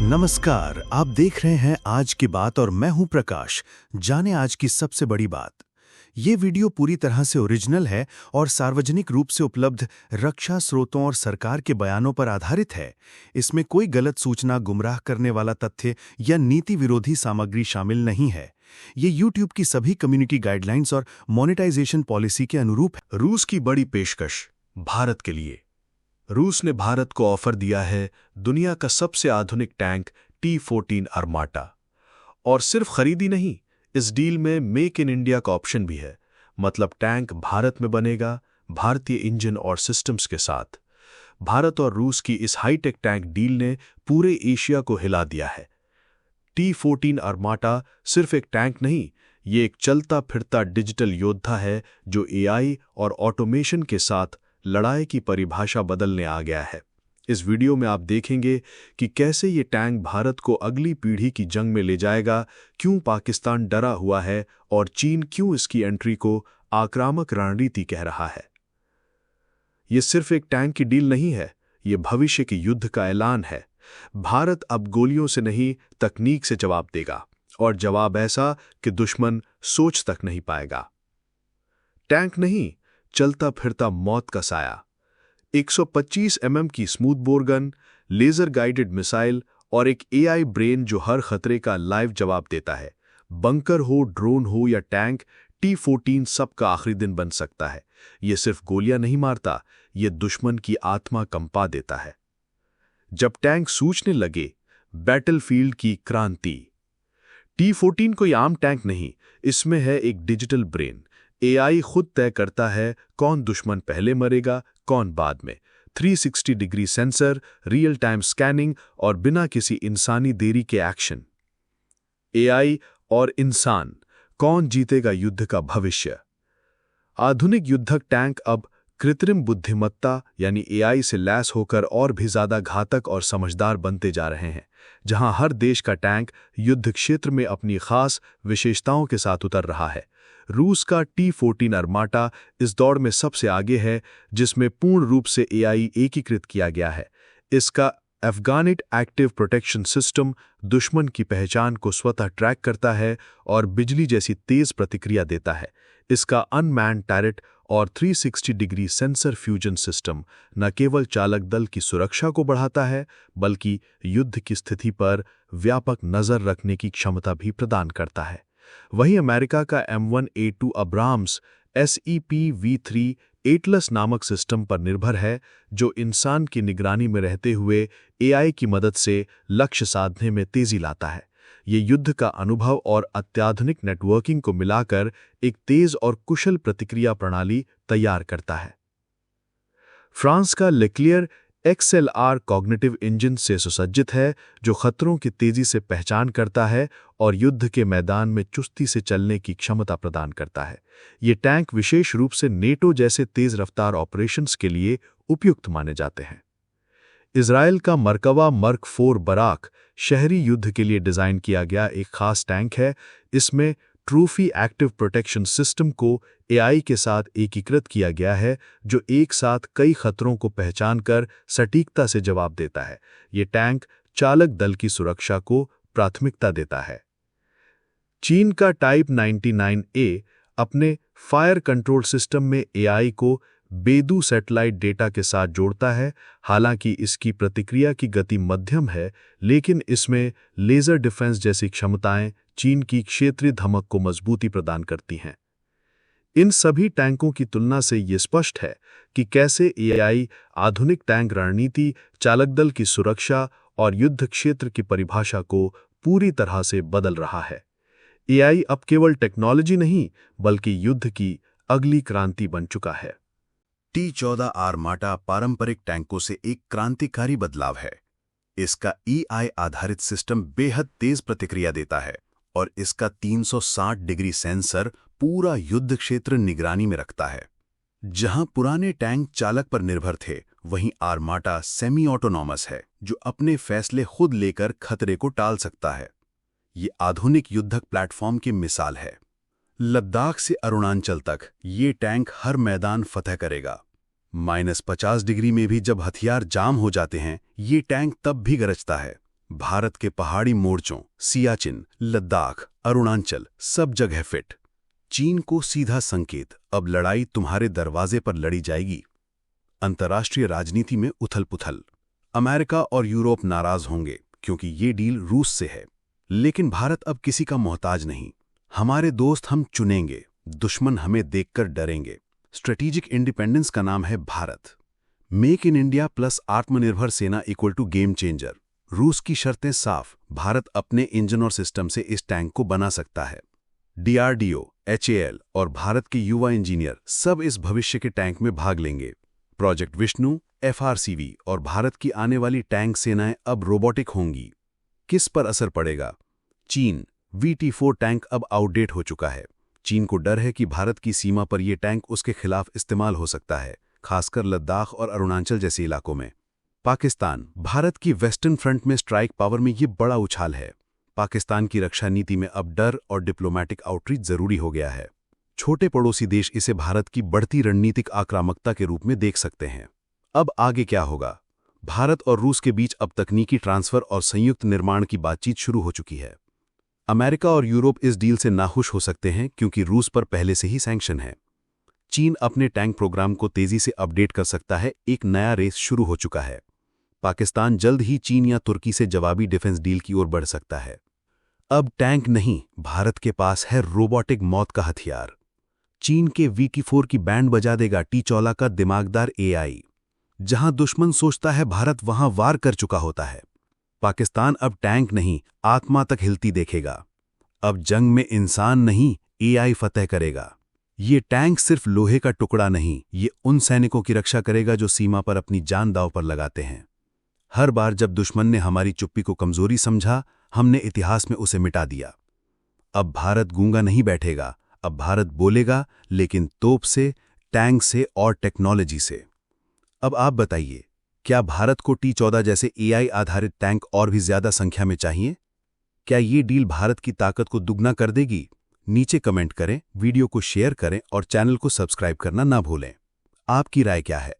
नमस्कार, आप देख रहे हैं आज की बात और मैं हूं प्रकाश। जाने आज की सबसे बड़ी बात। ये वीडियो पूरी तरह से ओरिजिनल है और सार्वजनिक रूप से उपलब्ध रक्षा स्रोतों और सरकार के बयानों पर आधारित है। इसमें कोई गलत सूचना, गुमराह करने वाला तथ्य या नीति विरोधी सामग्री शामिल नहीं है। ये YouTube की सभी कम्युनिटी गाइडलाइंस और मोनेटाइजेशन पॉलिसी के अनुरूप है। रूस की बड़ी पेशकश भारत के लिए। रूस ने भारत को ऑफर दिया है दुनिया का सबसे आधुनिक टैंक T-14 अरमाटा। और सिर्फ खरीदी नहीं, इस डील में मेक इन इंडिया का ऑप्शन भी है। मतलब टैंक भारत में बनेगा, भारतीय इंजन और सिस्टम्स के साथ। भारत और रूस की इस हाईटेक टैंक डील ने पूरे एशिया को हिला दिया है। T-14 अरमाटा सिर्फ एक टैंक नहीं, ये एक चलता फिरता डिजिटल योद्धा है जो AI और ऑटोमेशन के साथ लड़ाई की परिभाषा बदलने आ गया है। इस वीडियो में आप देखेंगे कि कैसे ये टैंक भारत को अगली पीढ़ी की जंग में ले जाएगा, क्यों पाकिस्तान डरा हुआ है और चीन क्यों इसकी एंट्री को आक्रामक रणनीति कह रहा है। ये सिर्फ एक टैंक की डील नहीं है, ये भविष्य के युद्ध का ऐलान है। भारत अब गोलियों से नहीं, तकनीक से जवाब देगा, और जवाब ऐसा कि दुश्मन सोच तक नहीं पाएगा। टैंक नहीं, चलता फिरता मौत का साया। 125 mm की smooth bore gun, laser guided missile और एक AI ब्रेन जो हर खतरे का लाइव जवाब देता है। बंकर हो, ड्रोन हो या टैंक, T-14 सबका आखिरी दिन बन सकता है। ये सिर्फ गोलियां नहीं मारता, ये दुश्मन की आत्मा कंपा देता है। जब टैंक सूझने लगे, बैटलफील्ड की क्रांति। T-14 कोई आम टैंक नहीं, इसमें है एक डिजिटल ब्रेन। AI खुद तय करता है कौन दुश्मन पहले मरेगा, कौन बाद में। 360 degree sensor, real time scanning और बिना किसी इंसानी देरी के एक्शन। AI और इंसान, कौन जीतेगा युद्ध का भविष्य। आधुनिक युद्धक टैंक अब कृत्रिम बुद्धिमत्ता यानी AI से लैस होकर और भी ज्यादा घातक और समझदार बनते जा रहे हैं। जहां हर देश का टैंक युद्ध क्षेत्र में अपनी खास विशेषताओं के साथ उतर रहा है। रूस का T-14 अरमाटा इस दौड़ में सबसे आगे है, जिसमें पूर्ण रूप से AI एकीकृत किया गया है। इसका अफगानिट एक्टिव प्रोटेक्शन सिस्टम दुश्मन की पहचान को स्वतः ट्रैक करता है और बिजली जैसी तेज प्रतिक्रिया देता है। इसका अनमैन्ड टैरेट और 360 डिग्री सेंसर फ्यूजन सिस्टम न केवल चालक दल की सुरक्षा को बढ़ाता है, बल्कि युद्ध की स्थिति पर व्यापक नजर रखने की क्षमता भी प्रदान करता है। वहीं अमेरिका का M1A2 अब्राम्स SEP-V3 एटलस नामक सिस्टम पर निर्भर है, जो इंसान की निगरानी में रहते हुए AI की मदद से लक्ष्य साधने में तेजी लाता है। ये युद्ध का अनुभव और अत्याधुनिक नेटवर्किंग को मिलाकर एक तेज और कुशल प्रतिक्रिया प्रणाली तैयार करता है। फ्रांस का लेक्लियर XLR कॉग्निटिव इंजन से सुसज्जित है, जो खतरों की तेजी से पहचान करता है और युद्ध के मैदान में चुस्ती से चलने की क्षमता प्रदान करता है। ये टैंक विशेष रूप से नेटो जैसे तेज रफ्तार ऑपरेशंस के लिए उपयुक्त माने जाते हैं। इजराइल का मरकवा मर्क 4 बराक शहरी युद्ध के लिए डिजाइन किया गया एक खास टैंक है। इसमें ट्रूफी एक्टिव प्रोटेक्शन सिस्टम को AI के साथ एकीकृत किया गया है, जो एक साथ कई खतरों को पहचानकर सटीकता से जवाब देता है। ये टैंक चालक दल की सुरक्षा को प्राथमिकता देता है। चीन का टाइप 99A अपने फायर कंट्रोल सिस्टम में AI को बेदू सैटेलाइट डेटा के साथ जोड़ता है। हालांकि इसकी प्रतिक्रिया की गति मध्यम है, लेकिन इसमें लेजर डिफेंस जैसी क्षमताएं चीन की क्षेत्रीय धमक को मजबूती प्रदान करती हैं। इन सभी टैंकों की तुलना से ये स्पष्ट है कि कैसे AI आधुनिक टैंक रणनीति, चालक दल की सुरक्षा और युद्ध क्षेत्र की परिभाषा को पूरी तरह से बदल रहा है। AI अब केवल टेक्नोलॉजी नहीं, बल्कि युद्ध की अगली क्रांति बन चुका है। T-14 अरमाटा पारंपरिक टैंकों से एक क्रांतिकारी बदलाव है। इसका AI आधारित सिस्टम बेहद तेज प्रतिक्रिया देता है और इसका 360 डिग्री सेंसर पूरा युद्ध क्षेत्र निगरानी में रखता है। जहां पुराने टैंक चालक पर निर्भर थे, वहीं अरमाटा सेमी ऑटोनॉमस है, जो अपने फैसले खुद लेकर खतरे को टाल सकता है। ये आधुनिक युद्धक प्लेटफॉर्म की मिसाल है। लद्दाख से अरुणाचल तक ये टैंक हर मैदान फतह करेगा। -50 डिग्री में भी जब हथियार जाम हो जाते हैं, ये टैंक तब भी गरजता है। भारत के पहाड़ी मोर्चों सियाचिन, लद्दाख, अरुणाचल सब जगह फिट। चीन को सीधा संकेत, अब लड़ाई तुम्हारे दरवाजे पर लड़ी जाएगी। अंतर्राष्ट्रीय राजनीति में उथल-पुथल। अमेरिका और यूरोप नाराज होंगे क्योंकि ये डील रूस से है। लेकिन भारत अब किसी का मोहताज नहीं। हमारे दोस्त हम चुनेंगे, दुश्मन हमें देखकर डरेंगे। स्ट्रेटेजिक इंडिपेंडेंस का नाम है Bharat. Make in India plus आत्मनिर्भर सेना इक्वल टू गेम चेंजर। रूस की शर्तें साफ, भारत अपने इंजन और सिस्टम से इस टैंक को बना सकता है। DRDO, HAL और भारत के युवा इंजीनियर सब इस भविष्य के टैंक में भाग लेंगे। प्रोजेक्ट विष्णु, FRCV और भारत की आने वाली टैंक सेनाएं अब रोबोटिक होंगी। किस पर असर पड़ेगा? चीन, VT4 टैंक अब आउटडेट हो चुका है। चीन को डर है कि भारत की सीमा पर यह टैंक उसके खिलाफ इस्तेमाल हो सकता है, खासकर लद्दाख और अरुणाचल जैसे इलाकों में। पाकिस्तान, भारत की वेस्टर्न फ्रंट में स्ट्राइक पावर में ये बड़ा उछाल है। पाकिस्तान की रक्षा नीति में अब डर और डिप्लोमैटिक आउटरीच जरूरी हो गया है। छोटे पड़ोसी देश इसे भारत की बढ़ती रणनीतिक आक्रामकता के रूप में देख सकते हैं। अब आगे क्या होगा? भारत और रूस के बीच अब तकनीकी ट्रांसफर और संयुक्त निर्माण की बातचीत शुरू हो चुकी है। अमेरिका और यूरोप इस डील से नाखुश हो सकते हैं क्योंकि रूस पर पहले से ही सैंक्शन है। चीन अपने टैंक प्रोग्राम को तेजी से अपडेट कर सकता है, एक नया रेस शुरू हो चुका है। पाकिस्तान जल्द ही चीन या तुर्की से जवाबी डिफेंस डील की ओर बढ़ सकता है। अब टैंक नहीं, भारत के पास है रोबोटिक मौत का हथियार। चीन के VT4 की बैंड बजा देगा T14 का दिमागदार AI। जहां दुश्मन सोचता है भारत वहां वार कर चुका होता है। पाकिस्तान अब टैंक नहीं, आत्मा तक हिलती देखेगा। अब जंग में इंसान नहीं, AI फतेह करेगा। ये टैंक सिर्फ लोहे का टुकड़ा नहीं, ये उन सैनिकों की रक्षा करेगा जो सीमा पर अपनी जान दांव पर लगाते हैं। हर बार जब दुश्मन ने हमारी चुप्पी को कमजोरी समझा, हमने इतिहास में उसे मिटा दिया। अब भारत गूंगा नहीं बैठेगा, अब भारत बोलेगा, लेकिन तोप से, टैंक से और टेक्नोलॉजी से। अब आप बताइए, क्या भारत को T14 जैसे AI आधारित टैंक और भी ज्यादा संख्या में चाहिए? क्या ये डील भारत की ताकत को दुगना कर देगी? नीचे कमेंट करें, वीडियो को शेयर करें और चैनल को सब्सक्राइब करना ना भूलें। आपकी राय क्या है?